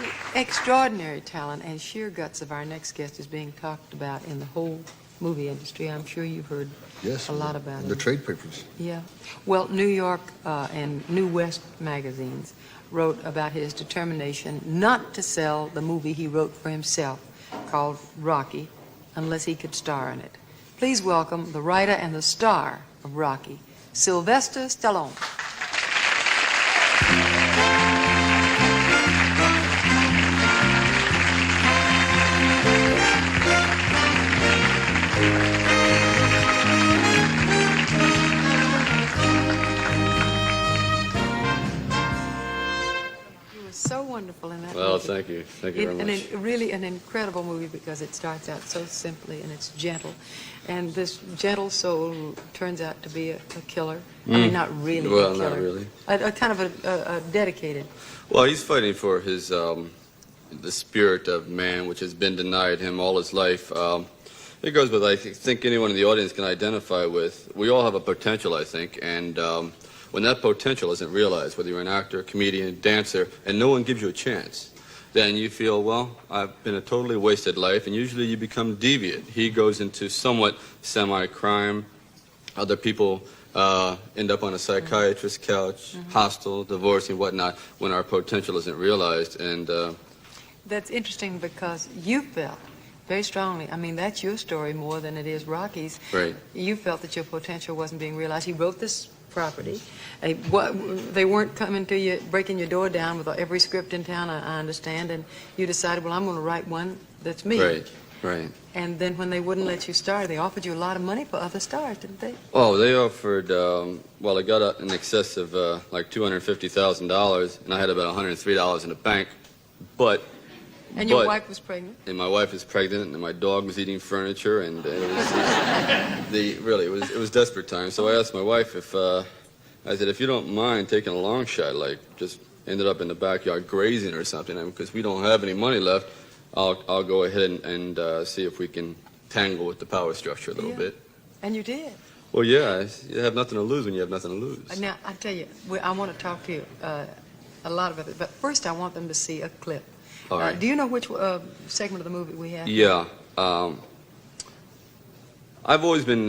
The extraordinary talent and sheer guts of our next guest is being talked about in the whole movie industry. I'm sure you've heard a lot about it. The trade papers. Yeah. Well, New York and New West magazines wrote about his determination not to sell the movie he wrote for himself called Rocky unless he could star in it. Please welcome the writer and the star of Rocky, Sylvester Stallone. So wonderful in that movie. Well, thank you. Thank you very much. Really an incredible movie because it starts out so simply and it's gentle. And this gentle soul turns out to be a killer. I mean, not really a killer. Well, not really. A kind of a dedicated. Well, he's fighting for his, the spirit of man, which has been denied him all his life. It goes with, I think anyone in the audience can identify with. We all have a potential, I think, and when that potential isn't realized, whether you're an actor, comedian, dancer, and no one gives you a chance, then you feel, well, I've been a totally wasted life, and usually you become deviant. He goes into somewhat semi-crime. Other people end up on a psychiatrist's couch, hostile, divorcing, whatnot, when our potential isn't realized. And That's interesting because you felt very strongly, I mean, that's your story more than it is Rocky's. Right. You felt that your potential wasn't being realized. He wrote this property. They weren't coming to you, breaking your door down with every script in town, I understand, and you decided, well, I'm going to write one that's me. Right. And then when they wouldn't let you star, they offered you a lot of money for other stars, didn't they? Oh, they offered, well, I got in excess of like $250,000, and I had about $103 in the bank, but... And your wife was pregnant? And my wife was pregnant, and my dog was eating furniture, and it was desperate times. So I asked my wife if, I said, if you don't mind taking a long shot, like just ended up in the backyard grazing or something, because we don't have any money left, I'll go ahead and see if we can tangle with the power structure a little bit. And you did? Well, yeah, you have nothing to lose when you have nothing to lose. Now, I tell you, I want to talk to you a lot of it, but first I want them to see a clip. All right. Do you know which segment of the movie we have? Yeah. I've always been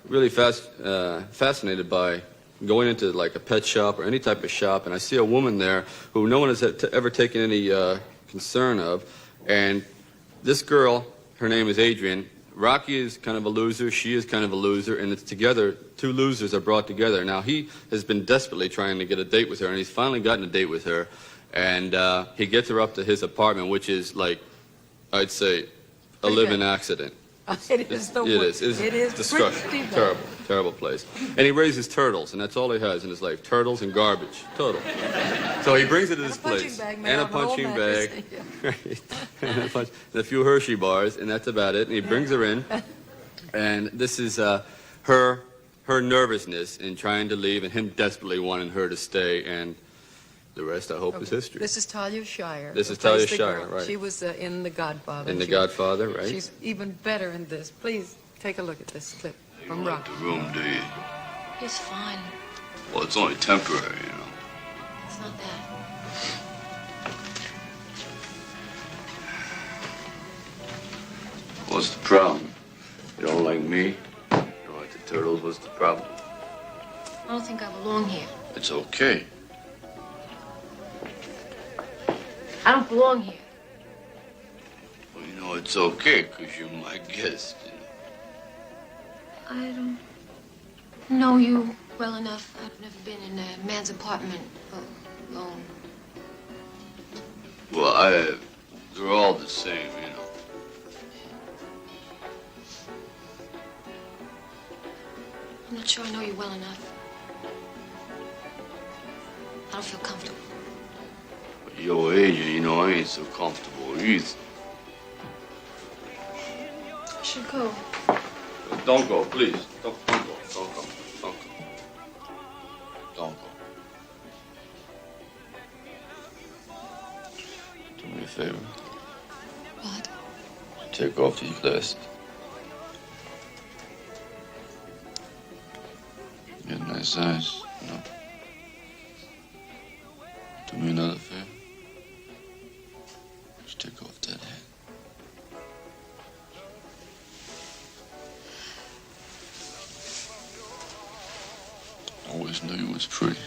really fascinated by going into like a pet shop or any type of shop, and I see a woman there who no one has ever taken any concern of. And this girl, her name is Adrian. Rocky is kind of a loser. She is kind of a loser, and it's together. Two losers are brought together. Now, he has been desperately trying to get a date with her, and he's finally gotten a date with her. And he gets her up to his apartment, which is like, I'd say, a living accident. It is the worst. It is disgusting. Terrible place. And he raises turtles, and that's all he has in his life. Turtles and garbage. Total. So he brings her to this place. And a punching bag. And a few Hershey bars, and that's about it. And he brings her in. And this is her nervousness in trying to leave and him desperately wanting her to stay. And the rest, I hope, is history. This is Talia Shire. This is Talia Shire, right. She was in The Godfather. In The Godfather, right. She's even better in this. Please, take a look at this clip from Rocky. The room, do you? It's fine. Well, it's only temporary, you know. It's not that. What's the problem? You don't like me? You don't like the turtles? What's the problem? I don't think I belong here. It's okay. I don't belong here. Well, you know, it's okay, because you're my guest. You know? I don't know you well enough. I've never been in a man's apartment alone. Well, they're all the same, you know. I'm not sure I know you well enough. I don't feel comfortable. Yo, Adrian, you know, I ain't so comfortable either. I should go. Don't go, please. Don't go. Don't go. Don't go. Don't go. Do me a favor. What? Take off these glasses. You got nice eyes, you know. Do me another favor. was pretty.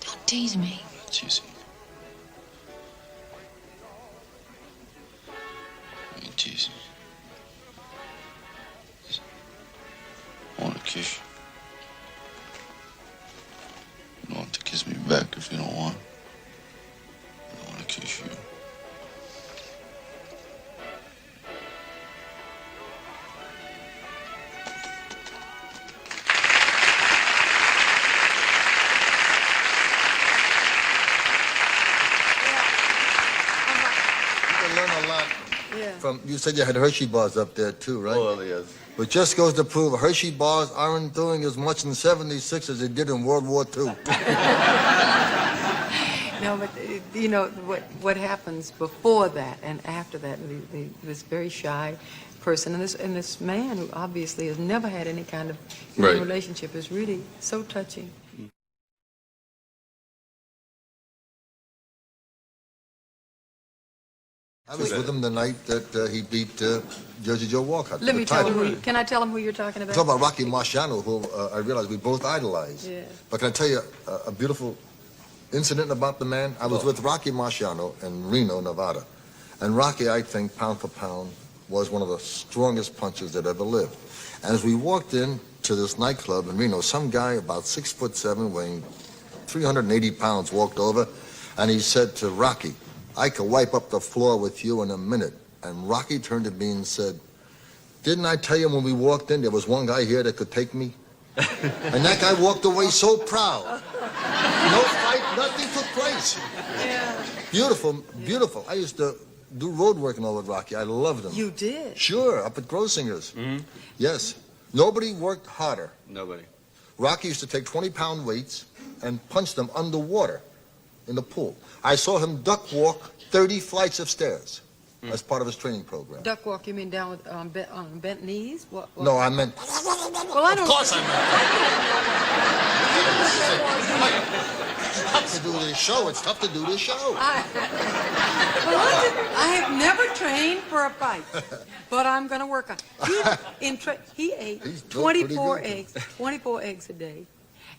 Don't tease me. Not teasing. I ain't teasing. I want to kiss you. You don't have to kiss me back if you don't want. I want to kiss you. Learn a lot Yeah. from. You said you had Hershey bars up there too, right? Well, yes. But just goes to prove Hershey bars aren't doing as much in '76 as they did in World War II. No, but you know what happens before that and after that. This very shy person and this man who obviously has never had any kind of Right. relationship is really so touching. I was with him the night that he beat Jersey Joe Walcott. for Let the me tell title. him. Can I tell him who you're talking about? Talk about Rocky Marciano, who I realize we both idolize. Yeah. But can I tell you a beautiful incident about the man? I was with Rocky Marciano in Reno, Nevada. And Rocky, I think, pound for pound, was one of the strongest punchers that ever lived. And as we walked in to this nightclub in Reno, some guy about 6'7", weighing 380 pounds, walked over, and he said to Rocky, "I could wipe up the floor with you in a minute." And Rocky turned to me and said, "Didn't I tell you when we walked in there was one guy here that could take me?" And that guy walked away so proud. No fight, nothing took place. Yeah. Beautiful, beautiful. I used to do road working over at Rocky. I loved him. You did. Sure, up at Grossinger's. Mm-hmm. Yes. Nobody worked harder. Nobody. Rocky used to take 20-pound weights and punch them underwater in the pool. I saw him duck walk 30 flights of stairs as part of his training program. Duck walk, you mean down with, on bent knees? What? No, I meant... Well, I don't. Of course I meant... It's tough to do this show. It's tough to do this show. Well, listen, I have never trained for a fight, but I'm going to work on it. He ate He's doing pretty 24 good. eggs, 24 eggs a day,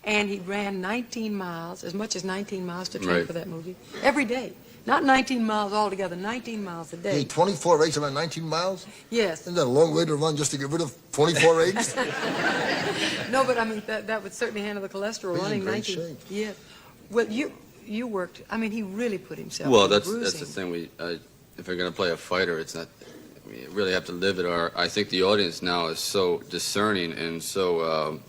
and he ran 19 miles, as much as 19 miles to train Right. for that movie, every day. Not 19 miles altogether, 19 miles a He day. ate 24 eggs around 19 miles? Yes. Isn't that a long way to run just to get rid of 24 eggs? No, but I mean, that would certainly handle the cholesterol. He's in Running great 19. shape. Yes. Well, you worked. I mean, he really put himself. Well, through that's the bruising. thing. If you're going to play a fighter, it's not. You really have to live it. Or I think the audience now is so discerning and so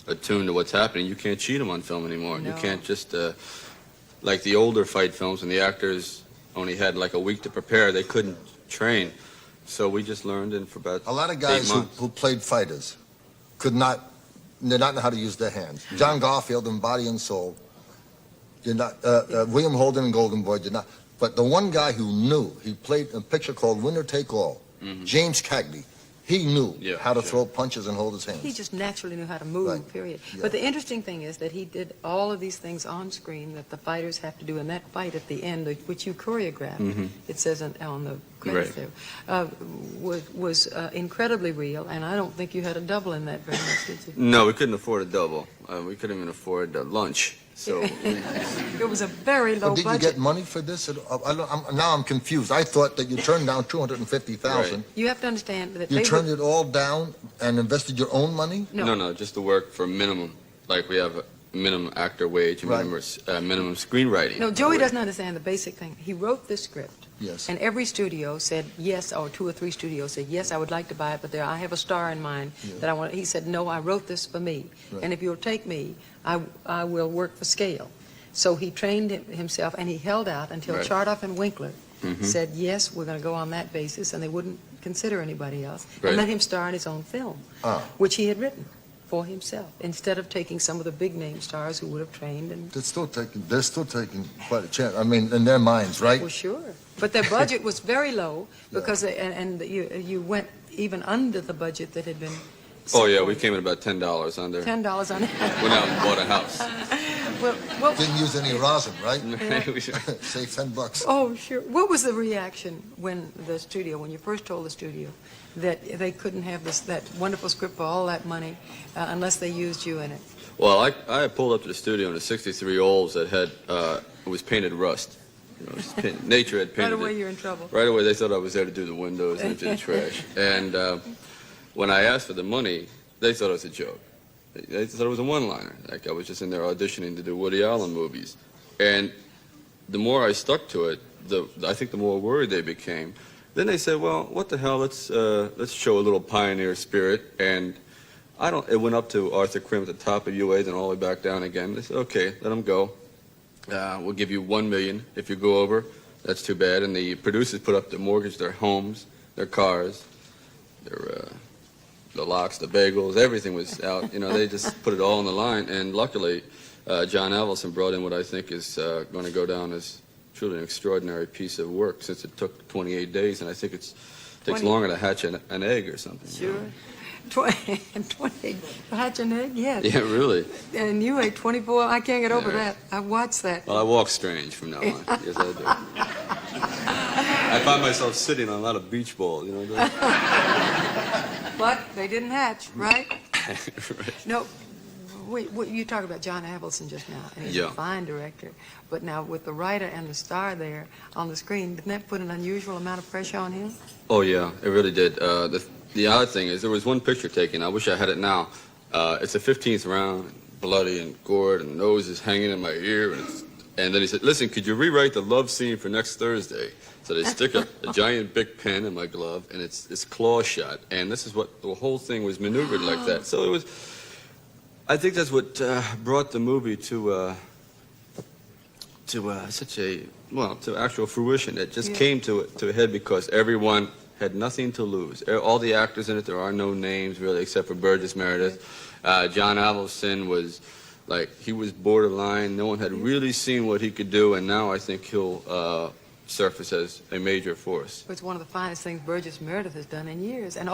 attuned to what's happening. You can't cheat them on film anymore. No. You can't just like the older fight films when the actors only had like a week to prepare. They couldn't train, so we just learned in for about A lot of 8 guys months. who played fighters did not know how to use their hands. John Garfield in Body and Soul did not. William Holden in Golden Boy did not. But the one guy who knew, he played in a picture called Winner Take All. James Cagney. He knew Yeah, how to sure. throw punches and hold his hands. He just naturally knew how to move, Right. period. Yeah. But the interesting thing is that he did all of these things on screen that the fighters have to do in that fight at the end, which you choreographed, it says on the credits Right. there, was incredibly real, and I don't think you had a double in that very much, did you? No, we couldn't afford a double. We couldn't even afford lunch. So It was a very low But did budget. you get money for this? Now I'm confused. I thought that you turned down $250,000. Right. You have to understand that You they turned were, it all down and invested your own money? no, just to work for minimum. Like we have a minimum actor wage and Right. minimum screenwriting. No, Joey doesn't understand the basic thing. He wrote this script. Yes. And every studio said yes, or 2 or 3 studios said, yes, I would like to buy it, but I have a star in mind that I want. He said, no, I wrote this for me. Right. And if you'll take me, I will work for scale. So he trained himself, and he held out until Right. Chartoff and Winkler said, yes, we're going to go on that basis, and they wouldn't consider anybody else, and Right. let him star in his own film, Ah. which he had written for himself, instead of taking some of the big-name stars who would have trained and They're still taking quite a chance. I mean, in their minds, right? Well, sure. But their budget was very low because you went even under the budget that had been. Oh yeah, we came in about $10 under. $10 on it. Went out and bought a house. well, Didn't use any rosin, right? We- Save $10. oh, sure. What was the reaction when you first told the studio that they couldn't have that wonderful script for all that money unless they used you in it? Well, I pulled up to the studio in a '63 Olds that had it was painted rust. You know, it was nature had painted Right away, it. you're in trouble. Right away, they thought I was there to do the windows and empty the trash. And when I asked for the money, they thought it was a joke. They thought it was a one-liner, like I was just in there auditioning to do Woody Allen movies. And the more I stuck to it, I think the more worried they became. Then they said, "Well, what the hell? Let's show a little pioneer spirit." And it went up to Arthur Krim at the top of UA, then all the way back down again. They said, "Okay, let him go. We'll give you $1 million if you go over. That's too bad." And the producers put up the mortgage, their homes, their cars, the locks, the bagels, everything was out. You know, they just put it all on the line. And luckily, John Avildsen brought in what I think is going to go down as truly an extraordinary piece of work, since it took 28 days, and I think it takes longer to hatch an egg or something. Sure. You know? 20, hatch an egg, yes. Yeah, really. And you ate 24. I can't get over that. I watched that. Well, I walk strange from now on. Yes, I do. I find myself sitting on a lot of beach balls, you know. But they didn't hatch, right? Right. No. You talked about John Avildsen just now, and he's a fine director. But now with the writer and the star there on the screen, didn't that put an unusual amount of pressure on him? Oh, yeah, it really did. The odd thing is there was one picture taken. I wish I had it now. It's the 15th round, bloody and gored, and nose is hanging in my ear. And then he said, "Listen, could you rewrite the love scene for next Thursday?" So they stick a giant big pen in my glove, and it's claw shot. And this is what the whole thing was maneuvered like that. So it was... I think that's what brought the movie to actual fruition. It just came to a head because everyone had nothing to lose. All the actors in it, there are no names really except for Burgess Meredith. John Avildsen was he was borderline. No one had really seen what he could do, and now I think he'll surface as a major force. It's one of the finest things Burgess Meredith has done in years, and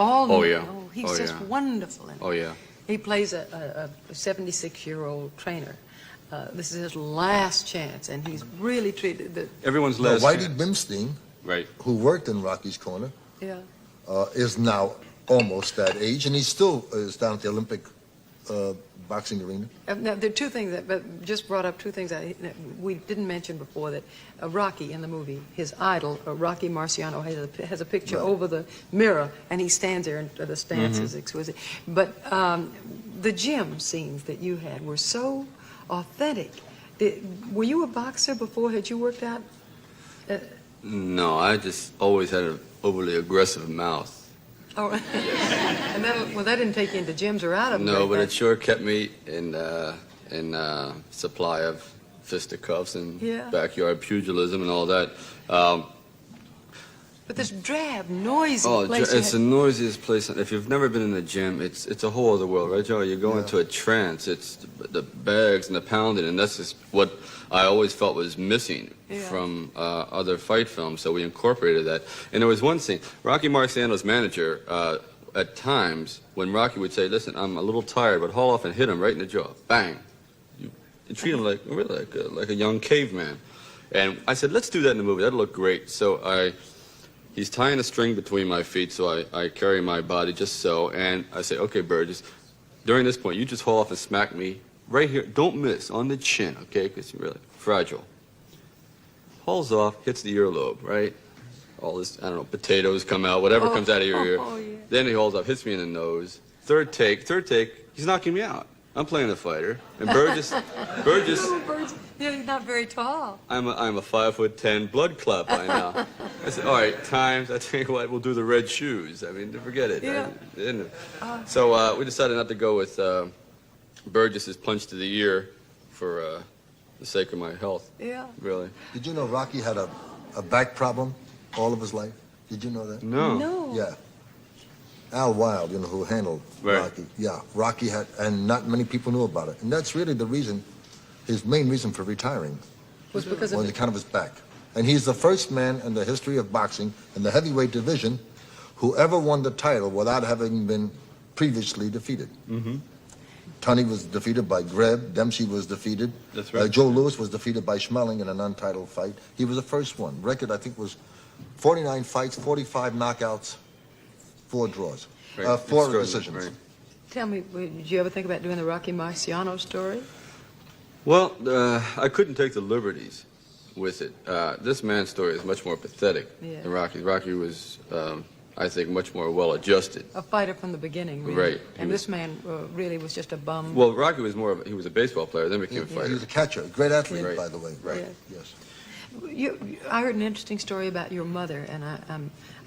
he's just wonderful in it. Oh yeah. He plays a 76-year-old trainer. This is his last chance, and he's really treated everyone's last Whitey chance. Bimstein, Right. who worked in Rocky's Corner, Yeah. is now almost that age, and he still is down at the Olympic boxing arena. Now, there are two things that just brought up two things that we didn't mention before. That Rocky in the movie, his idol, Rocky Marciano, has a picture over the mirror, and he stands there, and the stance is exquisite. But the gym scenes that you had were so authentic. Were you a boxer before? Had you worked out? No, I just always had an overly aggressive mouth. Oh, and that didn't take you into gyms or out of them. No, but it sure kept me in supply of fisticuffs and backyard pugilism and all that. But this drab, noisy place. It's the noisiest place. If you've never been in the gym, it's a whole other world, right, Joe? You go into a trance. It's the bags and the pounding, and that's just what I always felt was missing from other fight films. So we incorporated that. And there was one scene. Rocky Marciano's manager, at times, when Rocky would say, "Listen, I'm a little tired, but haul off and hit him right in the jaw." Bang. You treat him like a young caveman. And I said, "Let's do that in the movie. That'll look great." So he's tying a string between my feet, so I carry my body just so, and I say, "Okay, Burgess, during this point, you just haul off and smack me right here. Don't miss, on the chin, okay, because you're really fragile." Hauls off, hits the earlobe, right? All this, I don't know, potatoes come out, whatever comes out of your ear. Yeah. Then he hauls off, hits me in the nose. Third take, he's knocking me out. I'm playing the fighter, and Burgess, Yeah, he's not very tall. I'm a 5'10" blood clot by now. I said, "All right, times. I tell you what, we'll do the red shoes. I mean, forget it." Yeah. So we decided not to go with Burgess's punch to the ear for the sake of my health. Yeah. Really. Did you know Rocky had a back problem all of his life? Did you know that? No. Yeah. Al Wilde, who handled Rocky. Yeah, Rocky had, and not many people knew about it. And that's really the reason, his main reason for retiring Was because on of account of his back. And he's the first man in the history of boxing in the heavyweight division who ever won the title without having been previously defeated. Mm-hmm. Tunney was defeated by Greb. Dempsey was defeated. That's right. Joe Louis was defeated by Schmeling in an untitled fight. He was the first one. Record, I think, was 49 fights, 45 knockouts, 4 draws. Right. 4 decisions. Right. Tell me, did you ever think about doing the Rocky Marciano story? Well, I couldn't take the liberties with it. This man's story is much more pathetic than Rocky. Rocky was, I think, much more well-adjusted. A fighter from the beginning, really. Right. And this man really was just a bum. Well, Rocky was he was a baseball player, then became a fighter. He was a catcher, a great athlete, Right. by the way. Right. Yes. I heard an interesting story about your mother, and I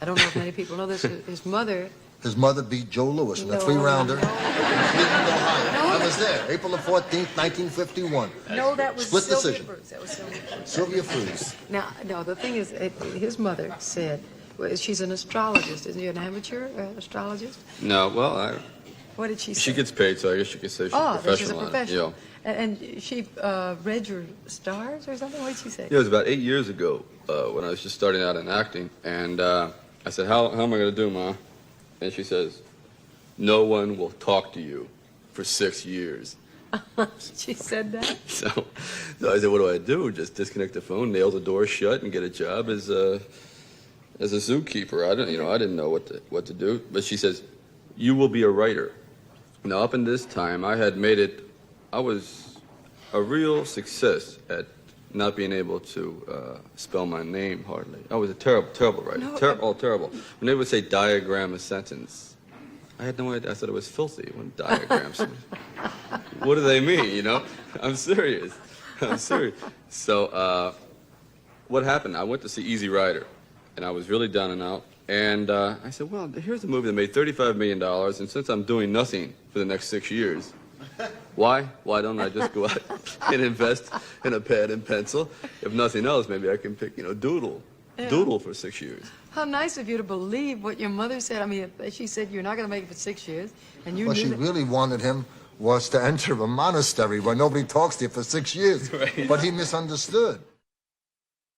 don't know if many people know this. His mother... His mother beat Joe Louis in a No, three-rounder in no. Cleveland, Ohio. I was there, April the 14th, 1951. No, that was Split Sylvia decision. Bruce. That was Sylvia Bruce. Sylvia Fries. Now, no, the thing is, his mother said, well, she's an astrologist. Isn't she an amateur astrologist? No, well, What did she say? she gets paid, so I guess you could say she's Oh, a professional. she's a on it, professional. And she read your stars or something? What did she say? Yeah, it was about 8 years ago when I was just starting out in acting, and I said, how am I going to do, Ma? And she says, no one will talk to you for 6 years. She said that? So I said, what do I do? Just disconnect the phone, nail the door shut, and get a job as a zookeeper. I didn't know what to do. But she says, you will be a writer. Now, up in this time, I had made it. I was a real success at not being able to spell my name hardly. I was a terrible writer. No, Terrible. When they would say diagram a sentence, I had no idea. I thought it was filthy when diagrams. What do they mean, you know? I'm serious. So what happened? I went to see Easy Rider, and I was really down and out. And I said, well, here's a movie that made $35 million, and since I'm doing nothing for the next 6 years, why don't I just go out and invest in a pad and pencil? If nothing else, maybe I can pick, doodle for 6 years. How nice of you to believe what your mother said. I mean, she said you're not going to make it for 6 years, and you What knew she that. really wanted him was to enter a monastery where nobody talks to you for 6 years. Right. But he misunderstood.